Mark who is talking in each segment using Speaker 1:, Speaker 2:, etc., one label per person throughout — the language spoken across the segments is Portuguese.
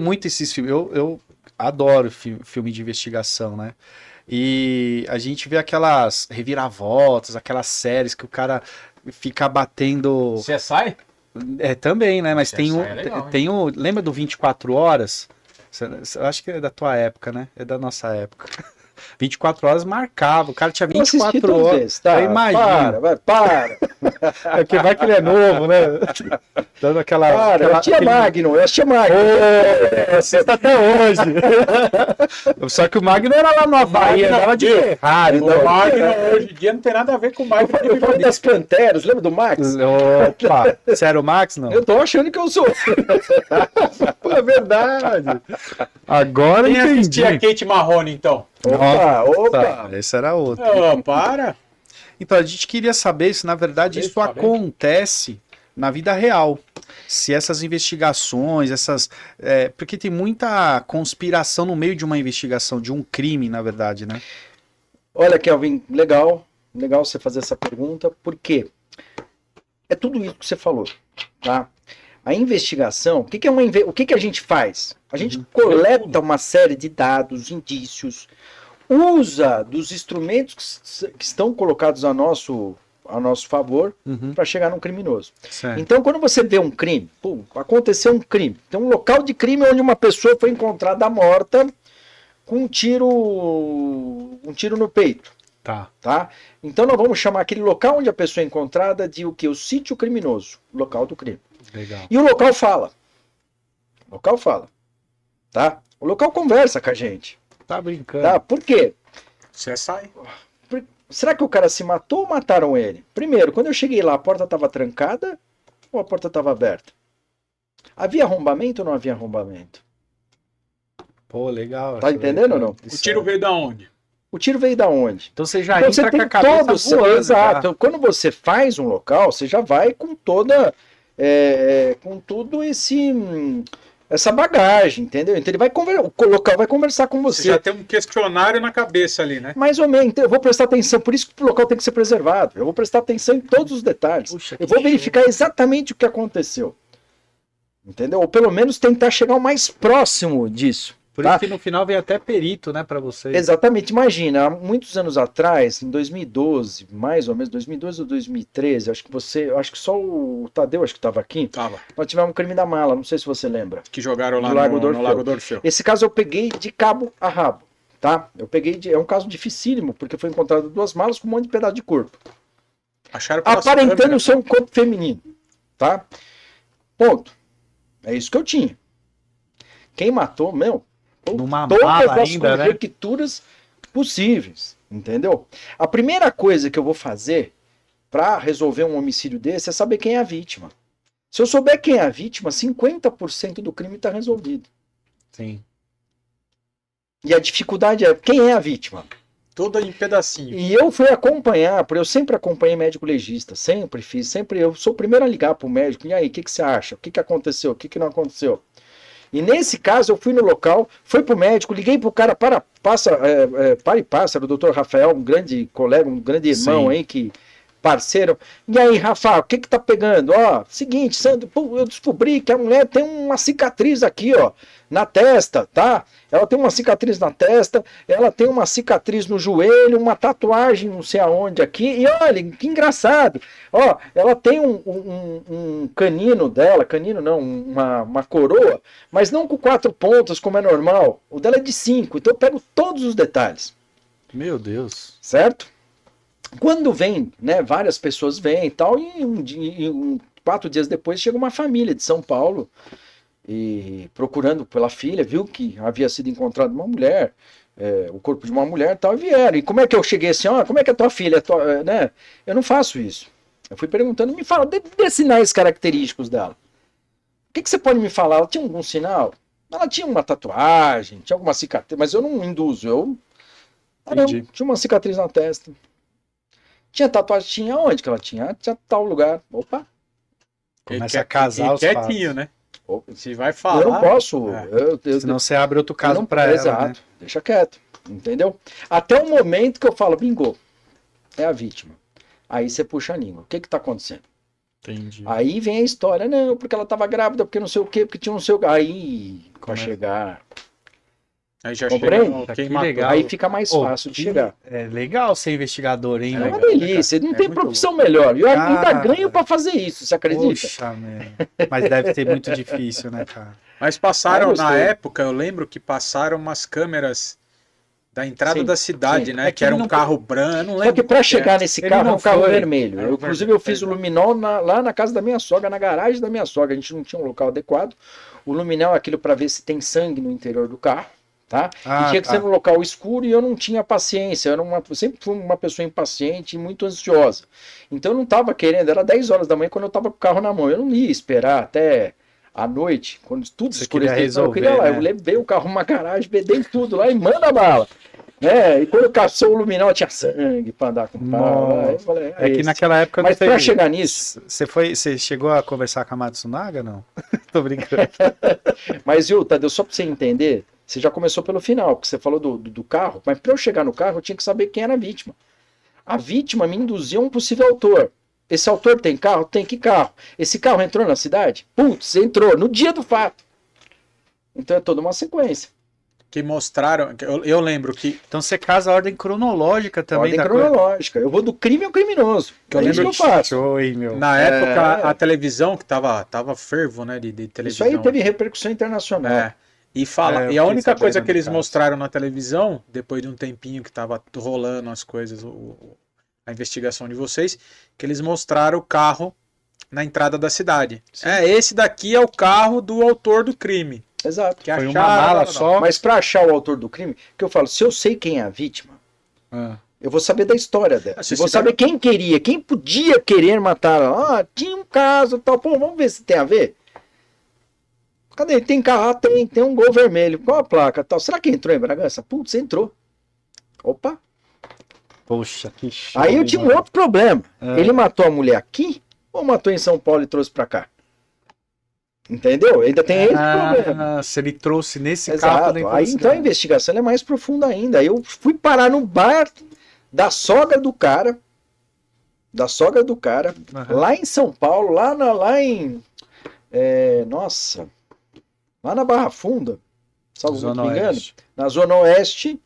Speaker 1: muito esses filmes. Eu adoro filme de investigação, né? E a gente vê aquelas reviravoltas, aquelas séries que o cara fica batendo.
Speaker 2: CSI?
Speaker 1: É, também, né? Mas
Speaker 2: CSI é legal, hein?
Speaker 1: tem o. Lembra do 24 Horas? Eu acho que é da tua época, né? É da nossa época. 24 horas marcava. O cara tinha
Speaker 3: Eu assisti
Speaker 1: 24
Speaker 3: duas
Speaker 1: horas.
Speaker 3: vezes, tá?
Speaker 1: Eu imagino.
Speaker 3: Para.
Speaker 1: É porque vai que ele é novo, né? Dando aquela.
Speaker 3: Para, eu assistia Magnum, eu assistia Magnum.
Speaker 1: Assista até hoje. Só que o Magno era lá na Bahia, andava de Ferrari.
Speaker 2: O Magno hoje em dia não tem nada a ver com o Magno.
Speaker 3: Eu falei das Panteras, lembra do Max?
Speaker 1: Opa, você era o Max, não?
Speaker 3: Eu tô achando que eu sou.
Speaker 1: É verdade. Agora
Speaker 2: Quem
Speaker 1: entendi.
Speaker 2: assistia a Kate Marrone, então?
Speaker 3: Opa.
Speaker 1: Esse era outro.
Speaker 2: Para.
Speaker 1: Então, a gente queria saber se, na verdade,
Speaker 2: Deixa
Speaker 1: isso
Speaker 2: eu saber.
Speaker 1: acontece na vida real. Se essas investigações, porque tem muita conspiração no meio de uma investigação, de um crime, na verdade, né?
Speaker 3: Olha, Kelvin, legal você fazer essa pergunta, porque é tudo isso que você falou, tá? A investigação, o que a gente faz? A gente coleta uma série de dados, indícios, usa dos instrumentos que estão colocados a nosso favor para chegar num criminoso.
Speaker 1: Certo.
Speaker 3: Então, quando você vê um crime, aconteceu um crime, tem um local de crime onde uma pessoa foi encontrada morta com um tiro no peito. Tá? Então, nós vamos chamar aquele local onde a pessoa é encontrada de o quê? O sítio criminoso, local do crime.
Speaker 1: Legal.
Speaker 3: E o local fala. Tá? O local conversa com a gente.
Speaker 1: Tá brincando.
Speaker 3: Tá? Por quê?
Speaker 2: CSI.
Speaker 3: Será que o cara se matou ou mataram ele? Primeiro, quando eu cheguei lá, a porta estava trancada ou a porta estava aberta? Havia arrombamento ou não havia arrombamento?
Speaker 1: Pô, legal.
Speaker 3: Tá entendendo ou não?
Speaker 2: O tiro veio da onde?
Speaker 3: O tiro veio da onde?
Speaker 1: Então você já
Speaker 3: Então,
Speaker 1: entra
Speaker 3: você
Speaker 1: com
Speaker 3: tem
Speaker 1: a cabeça voando.
Speaker 3: exato.
Speaker 1: Já.
Speaker 3: Quando você faz um local, você já vai com toda... com tudo essa bagagem, entendeu? Então ele vai o local vai conversar com você.
Speaker 2: Você já tem um questionário na cabeça ali, né?
Speaker 3: Mais ou menos, eu vou prestar atenção, por isso que o local tem que ser preservado. Eu vou prestar atenção em todos os detalhes.
Speaker 1: Puxa,
Speaker 3: eu vou verificar exatamente o que aconteceu. Entendeu? Ou pelo menos tentar chegar o mais próximo disso.
Speaker 1: Por
Speaker 3: tá?
Speaker 1: isso que no final vem até perito, né, pra vocês.
Speaker 3: Exatamente. Imagina, há muitos anos atrás, em 2012, mais ou menos, 2012 ou 2013, acho que só o Tadeu acho que estava aqui.
Speaker 2: Tava.
Speaker 3: Nós tivemos um crime da mala, não sei se você lembra.
Speaker 2: Que jogaram lá
Speaker 3: No
Speaker 2: no
Speaker 3: Lago
Speaker 2: Lago
Speaker 3: do
Speaker 2: Orfeu.
Speaker 3: Esse caso eu peguei de cabo a rabo, tá? É um caso dificílimo, porque foi encontrado 2 malas com um monte de pedaço de corpo.
Speaker 2: Acharam pelas
Speaker 3: Aparentando
Speaker 2: câmeras,
Speaker 3: ser um corpo feminino, tá? Ponto. É isso que eu tinha. Quem matou,
Speaker 1: Numa
Speaker 3: todas
Speaker 1: mala
Speaker 3: as
Speaker 1: ainda, né?
Speaker 3: conjecturas possíveis, entendeu? A primeira coisa que eu vou fazer para resolver um homicídio desse é saber quem é a vítima. Se eu souber quem é a vítima, 50% do crime está resolvido.
Speaker 1: Sim.
Speaker 3: E a dificuldade é quem é a vítima.
Speaker 2: Toda em pedacinho.
Speaker 3: E eu fui acompanhar, porque eu sempre acompanhei médico legista, sempre eu sou o primeiro a ligar para o médico, e aí, o que você acha? O que aconteceu? O que não aconteceu? E nesse caso eu fui no local, fui pro médico, liguei pro cara, para e passa, o doutor Rafael, um grande colega, um grande irmão
Speaker 1: Sim.
Speaker 3: aí, que parceiro. E aí, Rafa, o que tá pegando? Ó, seguinte, Sandro, eu descobri que a mulher tem uma cicatriz aqui, ó, na testa, tá? Ela tem uma cicatriz na testa, ela tem uma cicatriz no joelho, uma tatuagem não sei aonde aqui, e olha, que engraçado, ó, ela tem um canino dela, canino não, uma coroa, mas não com 4 pontas como é normal, o dela é de 5, então eu pego todos os detalhes.
Speaker 1: Meu Deus.
Speaker 3: Certo? Quando vem, né, várias pessoas vêm e tal, e 4 dias depois chega uma família de São Paulo, e procurando pela filha, viu que havia sido encontrado uma mulher, o corpo de uma mulher e tal, e vieram. E como é que eu cheguei assim, ó, como é que é tua filha, né? Eu não faço isso. Eu fui perguntando, me fala, dê sinais característicos dela. O que você pode me falar? Ela tinha algum sinal? Ela tinha uma tatuagem, tinha alguma cicatriz, mas eu não induzo, não, tinha uma cicatriz na testa. Tinha tatuagem, tinha onde que ela tinha? Tinha tal lugar. Opa.
Speaker 1: Começa a casar os
Speaker 2: quietinho,
Speaker 1: fatos.
Speaker 2: né? Se vai falar...
Speaker 3: Eu não posso.
Speaker 1: Senão você abre outro caso para ela,
Speaker 3: exato,
Speaker 1: né?
Speaker 3: deixa quieto, entendeu? Até o momento que eu falo, bingo, é a vítima. Aí você puxa a língua. O que tá acontecendo?
Speaker 1: Entendi.
Speaker 3: Aí vem a história, não, porque ela tava grávida, porque não sei o quê, porque tinha não sei o quê. Aí Pra chegar.
Speaker 2: Aí já
Speaker 3: Compreende?
Speaker 2: chega no
Speaker 1: Que
Speaker 2: quem matou.
Speaker 1: legal.
Speaker 3: Aí fica mais
Speaker 1: Ô,
Speaker 3: fácil de
Speaker 1: que-
Speaker 3: chegar.
Speaker 1: É legal ser investigador, hein?
Speaker 3: É
Speaker 1: velho?
Speaker 3: uma delícia, não
Speaker 2: É
Speaker 3: tem
Speaker 2: muito
Speaker 3: profissão melhor. E eu ainda
Speaker 1: Cara.
Speaker 3: ganho pra fazer isso, você acredita?
Speaker 1: Poxa, meu. Mas deve ser muito difícil, né, cara?
Speaker 2: Mas passaram,
Speaker 3: Ah, eu
Speaker 2: na
Speaker 3: gostei.
Speaker 2: época, eu lembro que passaram umas câmeras da entrada
Speaker 3: Sim,
Speaker 2: da cidade,
Speaker 3: sim.
Speaker 2: né?
Speaker 1: É que
Speaker 2: que era
Speaker 1: ele
Speaker 2: um
Speaker 1: não-
Speaker 2: carro branco, eu não lembro.
Speaker 3: Só que pra
Speaker 2: qual
Speaker 3: chegar
Speaker 2: é.
Speaker 3: nesse
Speaker 1: Ele
Speaker 3: carro é
Speaker 1: não
Speaker 3: um carro
Speaker 1: foi.
Speaker 3: vermelho.
Speaker 2: Era
Speaker 3: Eu,
Speaker 2: o
Speaker 3: inclusive,
Speaker 2: vermelho,
Speaker 3: eu fiz o
Speaker 2: pois é.
Speaker 3: luminol lá na casa da minha sogra, na garagem da minha sogra. A gente não tinha um local adequado. O luminol é aquilo pra ver se tem sangue no interior do carro, tá?
Speaker 1: Ah,
Speaker 3: E tinha que
Speaker 1: tá.
Speaker 3: ser num local escuro e eu não tinha paciência. Eu sempre fui uma pessoa impaciente e muito ansiosa. Então eu não tava querendo, era 10 horas da manhã quando eu tava com o carro na mão. Eu não ia esperar até à noite, quando tudo
Speaker 1: Você queria
Speaker 3: escureceu. Eu queria
Speaker 1: resolver,
Speaker 3: lá,
Speaker 1: né?
Speaker 3: eu levei o carro numa garagem, vedei tudo lá e manda bala. E quando caçou o luminol tinha sangue pra andar com o pau.
Speaker 1: Nossa.
Speaker 3: Aí eu falei,
Speaker 1: É que
Speaker 3: esse.
Speaker 1: naquela época
Speaker 3: Mas
Speaker 1: não
Speaker 3: pra
Speaker 1: teve-
Speaker 3: chegar nisso,
Speaker 1: Você chegou a conversar com a Matsunaga, não? Tô brincando.
Speaker 3: mas viu, Tadeu, só pra você entender, você já começou pelo final, porque você falou do carro, mas pra eu chegar no carro eu tinha que saber quem era a vítima. A vítima me induziu a um possível autor. Esse autor tem carro? Tem. Que carro? Esse carro entrou na cidade? Putz, entrou no dia do fato. Então é toda uma sequência.
Speaker 2: Que mostraram, eu lembro que
Speaker 1: Então você casa a ordem cronológica também
Speaker 3: Ordem
Speaker 1: da coisa.
Speaker 3: cronológica. Eu vou do crime ao criminoso.
Speaker 2: Que eu
Speaker 3: É isso que
Speaker 2: lembro
Speaker 3: eu faço.
Speaker 1: Show, hein, meu.
Speaker 2: na
Speaker 3: É.
Speaker 2: época a televisão, que tava fervo, né, de
Speaker 3: Isso
Speaker 2: televisão.
Speaker 3: aí teve repercussão internacional.
Speaker 2: É. E,
Speaker 1: É, eu
Speaker 2: e a
Speaker 1: fiquei
Speaker 2: única coisa
Speaker 1: sabendo
Speaker 2: que eles
Speaker 1: do caso.
Speaker 2: mostraram na televisão, depois de um tempinho que tava rolando as coisas, a investigação de vocês, que eles mostraram o carro na entrada da cidade. Esse daqui é o carro do autor do crime.
Speaker 3: Exato.
Speaker 2: Que
Speaker 1: Foi uma
Speaker 2: acharam,
Speaker 1: mala
Speaker 2: não.
Speaker 1: só.
Speaker 3: Mas para achar o autor do crime, que eu falo, se eu sei quem é a vítima,
Speaker 1: Ah.
Speaker 3: eu vou saber da história dela.
Speaker 2: Ah,
Speaker 3: Eu
Speaker 2: se
Speaker 3: vou
Speaker 2: você
Speaker 3: saber quem queria, quem podia querer matar ela. Ah, tinha um caso, tal. Pô, vamos ver se tem a ver. Cadê? Tem carro? Ah, tem um Gol vermelho. Qual a placa? Tal. Será que entrou em Bragança? Putz, entrou. Opa.
Speaker 1: Poxa, que show.
Speaker 3: Aí eu
Speaker 1: hein,
Speaker 3: tinha um
Speaker 1: mano?
Speaker 3: outro problema.
Speaker 1: Ah.
Speaker 3: Ele matou a mulher aqui ou matou em São Paulo e trouxe pra cá? Entendeu? Ainda tem esse problema.
Speaker 1: Ah, se ele trouxe nesse carro
Speaker 3: Exato.
Speaker 1: dentro
Speaker 3: Aí
Speaker 1: da
Speaker 3: então a
Speaker 1: cidade.
Speaker 3: investigação é mais profunda ainda. Aí eu fui parar no bar da sogra do cara.
Speaker 1: Aham.
Speaker 3: Lá em São Paulo, lá em. Nossa. Lá na Barra Funda. Salvo
Speaker 1: Zona
Speaker 3: muito me engano.
Speaker 1: Oeste.
Speaker 3: Na Zona Oeste.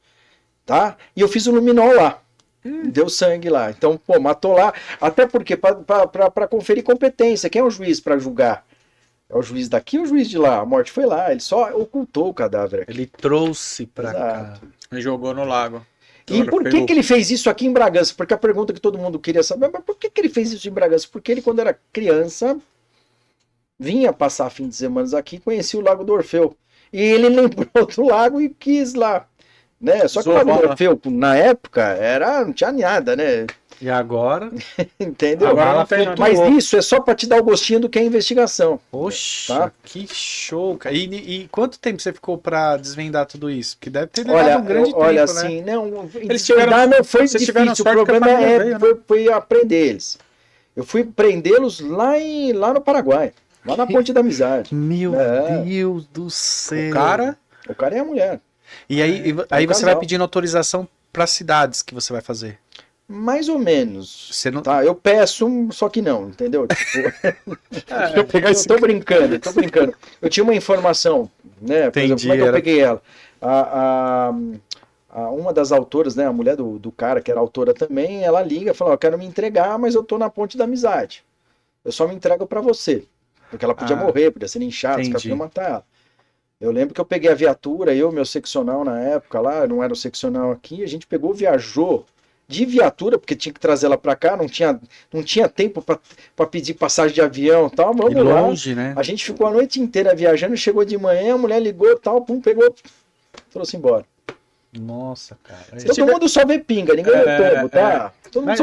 Speaker 3: Tá? E eu fiz o luminol lá. Deu sangue lá. Então, pô, matou lá. Até porque, para conferir competência. Quem é o juiz para julgar? É o juiz daqui ou o juiz de lá? A morte foi lá. Ele só ocultou o cadáver aqui.
Speaker 1: Ele trouxe pra
Speaker 3: Exato.
Speaker 1: cá.
Speaker 2: E jogou no lago.
Speaker 3: E por que ele fez isso aqui em Bragança? Porque a pergunta que todo mundo queria saber, mas por que ele fez isso em Bragança? Porque ele, quando era criança, vinha passar fim de semana aqui e conhecia o Lago do Orfeu. E ele lembrou do lago e quis lá. Né? Só que o Lago do
Speaker 2: Zoou, né?
Speaker 3: Orfeu, na época, não tinha nada, né?
Speaker 1: E agora?
Speaker 3: Entendeu?
Speaker 2: Agora
Speaker 1: Ela
Speaker 2: não tem
Speaker 1: flutuou.
Speaker 3: Mas isso é só para te dar o gostinho do que é investigação.
Speaker 1: Poxa,
Speaker 3: Tá.
Speaker 1: que show, cara. E quanto tempo você ficou pra desvendar tudo isso? Porque deve ter levado
Speaker 3: Olha,
Speaker 1: um grande tempo,
Speaker 3: olha
Speaker 1: né?
Speaker 3: assim, não,
Speaker 2: Eles tiveram-
Speaker 3: não foi
Speaker 2: vocês tiveram
Speaker 3: difícil. O
Speaker 2: sorte que a
Speaker 3: problema
Speaker 2: família veio, né?
Speaker 3: foi aprender eles. Eu fui prendê-los lá no Paraguai, lá na Ponte da Amizade.
Speaker 1: Meu
Speaker 3: É.
Speaker 1: Deus do céu.
Speaker 2: O cara,
Speaker 3: O cara é a mulher.
Speaker 1: E aí,
Speaker 3: um
Speaker 1: aí você vai
Speaker 3: casal.
Speaker 1: pedindo autorização para cidades que você vai fazer.
Speaker 3: Mais ou menos.
Speaker 1: Você não...
Speaker 3: Tá, eu peço, só que não, entendeu? Tipo,
Speaker 1: Deixa eu pegar esse
Speaker 3: eu tô brincando. Eu tinha uma informação, né? Por exemplo,
Speaker 1: Entendi,
Speaker 3: como é que eu
Speaker 1: era-
Speaker 3: peguei ela? Uma das autoras, né? A mulher do cara, que era autora também, ela liga e fala: ó, eu quero me entregar, mas eu tô na Ponte da Amizade. Eu só me entrego pra você. Porque ela podia
Speaker 1: Ah,
Speaker 3: morrer, podia ser linchada, os caras
Speaker 1: entendi.
Speaker 3: podiam matar ela. Eu lembro que eu peguei a viatura, eu, meu seccional na época lá, não era o seccional aqui, a gente pegou, viajou de viatura, porque tinha que trazer ela pra cá, não tinha tempo pra pedir passagem de avião e tal,
Speaker 1: E
Speaker 3: vamos lá.
Speaker 1: longe, né?
Speaker 3: A gente ficou a noite inteira viajando, chegou de manhã, a mulher ligou, tal, pum, pegou, trouxe embora.
Speaker 1: Nossa, cara.
Speaker 3: Todo mundo só vê pinga, ninguém vê tombo, tá? Todo mundo
Speaker 2: Mas-
Speaker 3: só